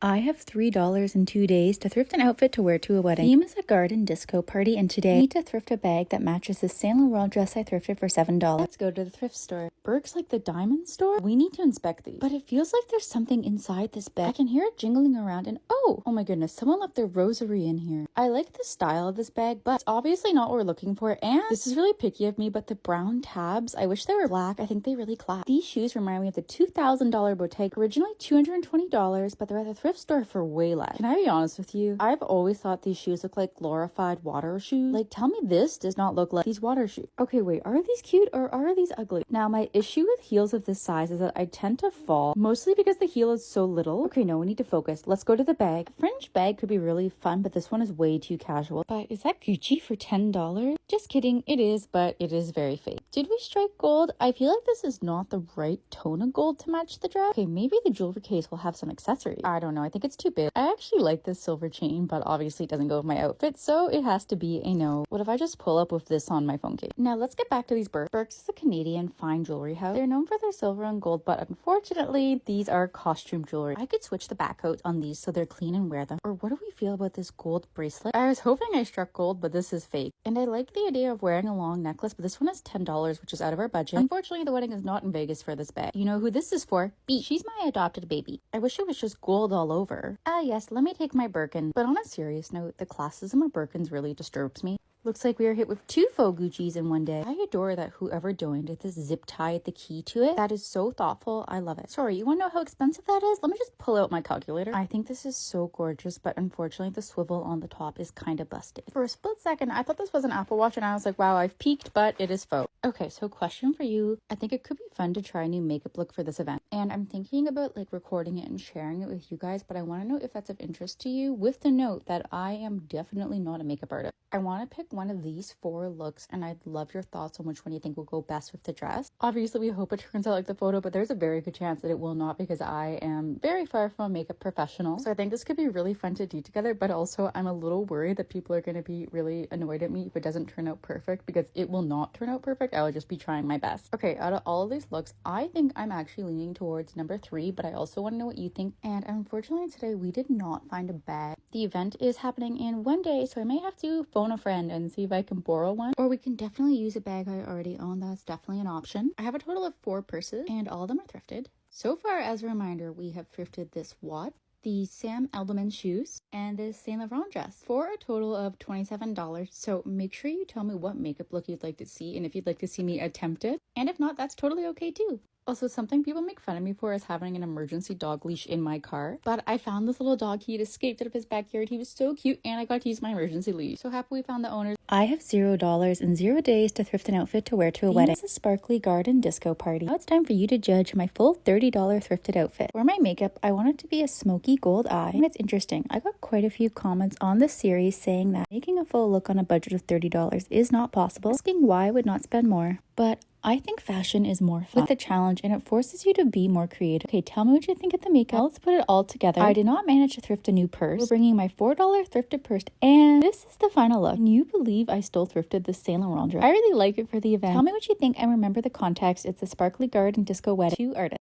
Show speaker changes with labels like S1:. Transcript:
S1: I have $3 in 2 days to thrift an outfit to wear to a wedding. Theme is a garden disco party, and today I need to thrift a bag that matches this Saint Laurent dress I thrifted for $7. Let's go to the thrift store. Birks, like the diamond store? We need to inspect these. But it feels like there's something inside this bag. I can hear it jingling around and oh my goodness, someone left their rosary in here. I like the style of this bag, but it's obviously not what we're looking for. And this is really picky of me, but the brown tabs, I wish they were black. I think they really clap. These shoes remind me of the $2,000 Bottega. Originally $220, but they're at the thrift store for way less. Can I be honest with you? I've always thought these shoes look like glorified water shoes. Like, tell me this does not look like these water shoes. Okay, wait, are these cute or are these ugly? Now, my issue with heels of this size is that I tend to fall, mostly because the heel is so little. Okay, no, we need to focus. Let's go to the bag. A fringe bag could be really fun, but this one is way too casual. But is that Gucci for $10? Just kidding, it is, but it is very fake. Did we strike gold? I feel like this is not the right tone of gold to match the dress. Okay, maybe the jewelry case will have some accessories. I don't know, I think it's too big. I actually like this silver chain, but obviously it doesn't go with my outfit, so it has to be a no. What if I just pull up with this on my phone case? Now let's get back to these Birks. Birks is a Canadian fine jewelry house. They're known for their silver and gold, but unfortunately these are costume jewelry. I could switch the back coats on these so they're clean and wear them. Or what do we feel about this gold bracelet? I was hoping I struck gold, but this is fake. And I like the idea of wearing a long necklace, but this one is $10, which is out of our budget. Unfortunately, the wedding is not in Vegas for this bag. You know who this is for? B. She's my adopted baby. I wish it was just gold all over. Yes, let me take my Birkin. But on a serious note, the classism of Birkins really disturbs me. Looks like we are hit with 2 faux Gucci's in one day. I adore that whoever donated this zip tie at the key to it. That is so thoughtful. I love it. Sorry, you want to know how expensive that is? Let me just pull out my calculator. I think this is so gorgeous, but unfortunately the swivel on the top is kind of busted. For a split second, I thought this was an Apple Watch and I was like, wow, I've peaked, but it is faux. Okay, so question for you. I think it could be fun to try a new makeup look for this event. And I'm thinking about like recording it and sharing it with you guys, but I want to know if that's of interest to you, with the note that I am definitely not a makeup artist. I want to pick one of these 4 looks and I'd love your thoughts on which one you think will go best with the dress. Obviously, we hope it turns out like the photo, but there's a very good chance that it will not because I am very far from a makeup professional. So I think this could be really fun to do together, but also I'm a little worried that people are going to be really annoyed at me if it doesn't turn out perfect, because it will not turn out perfect. I will just be trying my best. Okay, out of all of these looks, I think I'm actually leaning towards number 3, but I also want to know what you think. And unfortunately today we did not find a bag. The event is happening in one day, so I may have to phone a friend and see if I can borrow one, or we can definitely use a bag I already own. That's definitely an option. I have a total of 4 purses and all of them are thrifted. So far, as a reminder, we have thrifted this watch, the Sam Edelman shoes, and this Saint Laurent dress for a total of $27. So make sure you tell me what makeup look you'd like to see and if you'd like to see me attempt it. And if not, that's totally okay too. Also, something people make fun of me for is having an emergency dog leash in my car. But I found this little dog. He had escaped out of his backyard. He was so cute and I got to use my emergency leash. So happy we found the owners. I have $0 and 0 days to thrift an outfit to wear to a wedding. It's a sparkly garden disco party. Now it's time for you to judge my full $30 thrifted outfit. For my makeup, I want it to be a smoky gold eye. And it's interesting. I got quite a few comments on this series saying that making a full look on a budget of $30 is not possible, asking why I would not spend more. But I think fashion is more fun with the challenge and it forces you to be more creative. Okay, tell me what you think of the makeup. Now let's put it all together. I did not manage to thrift a new purse. We're bringing my $4 thrifted purse, and this is the final look. Can you believe I still thrifted this Saint Laurent dress? I really like it for the event. Tell me what you think and remember the context. It's a sparkly garden disco wedding. 2 artists.